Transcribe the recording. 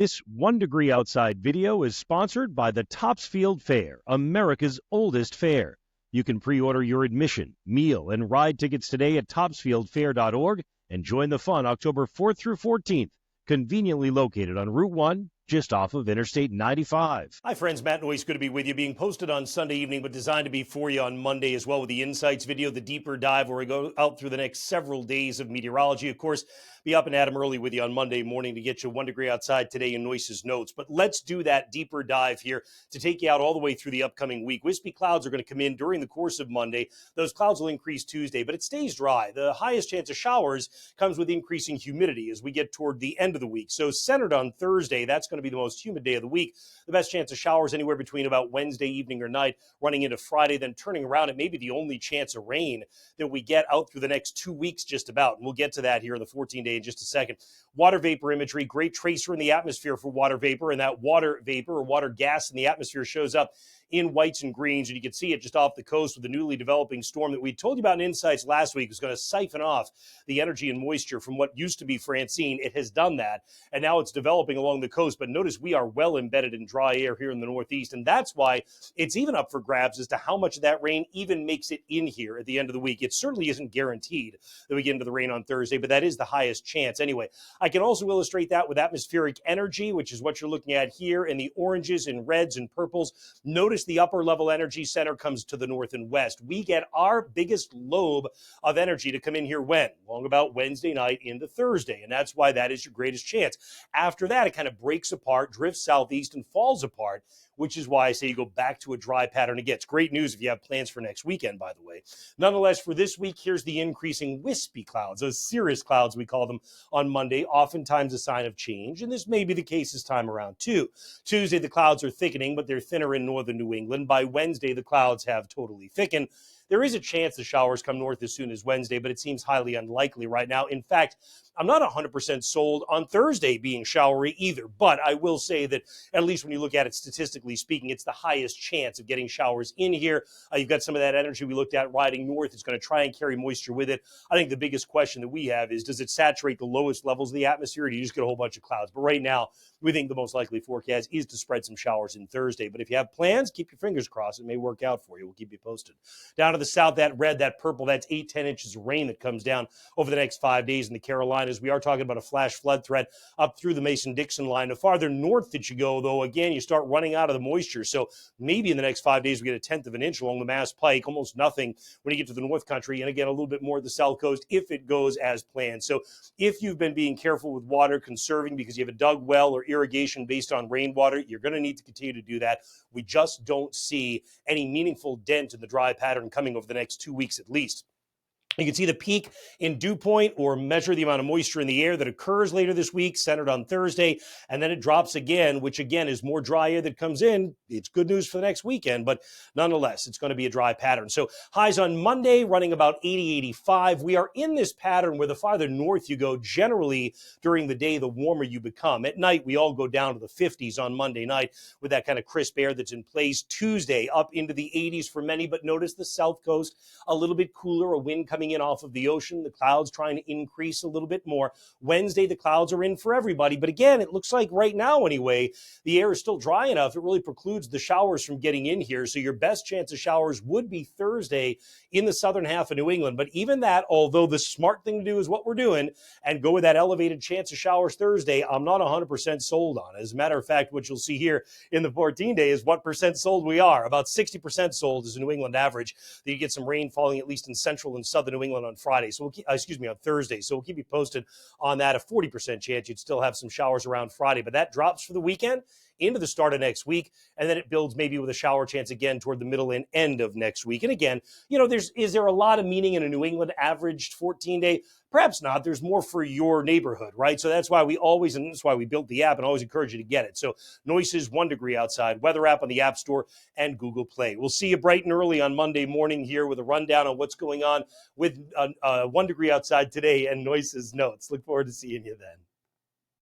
This 1 Degree Outside video is sponsored by the Topsfield Fair, America's oldest fair. You can pre-order your admission, meal, and ride tickets today at topsfieldfair.org and join the fun October 4th through 14th, conveniently located on Route 1, just off of Interstate 95. Hi friends, Matt Noyes, good to be with you. Being posted on Sunday evening, but designed to be for you on Monday as well with the Insights video, the deeper dive where we go out through the next several days of meteorology. Of course, be up and at 'em early with you on Monday morning to get you 1 degree outside today in Noyce's notes. But let's do that deeper dive here to take you out all the way through the upcoming week. Wispy clouds are going to come in during the course of Monday. Those clouds will increase Tuesday, but it stays dry. The highest chance of showers comes with increasing humidity as we get toward the end of the week. So centered on Thursday, that's going to be the most humid day of the week. The best chance of showers anywhere between about Wednesday evening or night running into Friday, then turning around. It may be the only chance of rain that we get out through the next 2 weeks just about. And we'll get to that here in the 14-day in just a second. Water vapor imagery, great tracer in the atmosphere for water vapor. And that water vapor or water gas in the atmosphere shows up in whites and greens, and you can see it just off the coast with the newly developing storm that we told you about in Insights last week was going to siphon off the energy and moisture from what used to be Francine. It has done that, and now it's developing along the coast. But notice we are well embedded in dry air here in the Northeast, and that's why it's even up for grabs as to how much of that rain even makes it in here at the end of the week. It certainly isn't guaranteed that we get into the rain on Thursday, but that is the highest chance. Anyway, I can also illustrate that with atmospheric energy, which is what you're looking at here in the oranges and reds and purples. Notice the upper level energy center comes to the north and west. We get our biggest lobe of energy to come in here when? Long about Wednesday night into Thursday, and that's why that is your greatest chance. After that, it kind of breaks apart, drifts southeast, and falls apart, which is why I say you go back to a dry pattern again. It's great news if you have plans for next weekend, by the way. Nonetheless, for this week, here's the increasing wispy clouds, those cirrus clouds we call them on Monday, oftentimes a sign of change, and this may be the case this time around too. Tuesday, the clouds are thickening, but they're thinner in northern New England. By Wednesday, the clouds have totally thickened. There is a chance the showers come north as soon as Wednesday, but it seems highly unlikely right now. In fact, I'm not 100% sold on Thursday being showery either, but I will say that at least when you look at it statistically speaking, it's the highest chance of getting showers in here. You've got some of that energy we looked at riding north. It's going to try and carry moisture with it. I think the biggest question that we have is, does it saturate the lowest levels of the atmosphere, or do you just get a whole bunch of clouds? But right now, we think the most likely forecast is to spread some showers in Thursday. But if you have plans, keep your fingers crossed. It may work out for you. We'll keep you posted. Down to the south, that red, that purple, that's 8-10 inches of rain that comes down over the next 5 days in the Carolinas. We are talking about a flash flood threat up through the Mason-Dixon line. The farther north that you go, though, again, you start running out of the moisture. So maybe in the next 5 days, we get a 1/10 of an inch along the Mass Pike, almost nothing when you get to the North Country, and again, a little bit more at the South Coast if it goes as planned. So if you've been being careful with water, conserving because you have a dug well or irrigation based on rainwater, you're going to need to continue to do that. We just don't see any meaningful dent in the dry pattern coming over the next 2 weeks at least. You can see the peak in dew point or measure the amount of moisture in the air that occurs later this week, centered on Thursday, and then it drops again, which again is more dry air that comes in. It's good news for the next weekend, but nonetheless, it's going to be a dry pattern. So highs on Monday running about 80, 85. We are in this pattern where the farther north you go, generally during the day, the warmer you become. At night, we all go down to the 50s on Monday night with that kind of crisp air that's in place. Tuesday, up into the 80s for many, but notice the South Coast, a little bit cooler, a wind coming in off of the ocean, the clouds trying to increase a little bit more. Wednesday, the clouds are in for everybody. But again, it looks like right now anyway, the air is still dry enough. It really precludes the showers from getting in here. So your best chance of showers would be Thursday in the southern half of New England. But even that, although the smart thing to do is what we're doing and go with that elevated chance of showers Thursday, I'm not 100% sold on. As a matter of fact, what you'll see here in the 14-day is what percent sold we are. About 60% sold is a New England average. That you get some rain falling at least in central and southern New England on Friday. So on Thursday. So we'll keep you posted on that. A 40% chance you'd still have some showers around Friday, but that drops for the weekend into the start of next week, and then it builds maybe with a shower chance again toward the middle and end of next week. And again, is there a lot of meaning in a New England averaged 14-day? Perhaps not. There's more for your neighborhood, right? So that's why and that's why we built the app and always encourage you to get it. So Noyce's 1 Degree Outside weather app on the App Store and Google Play. We'll see you bright and early on Monday morning here with a rundown on what's going on with 1 Degree Outside today and Noyce's notes. Look forward to seeing you then.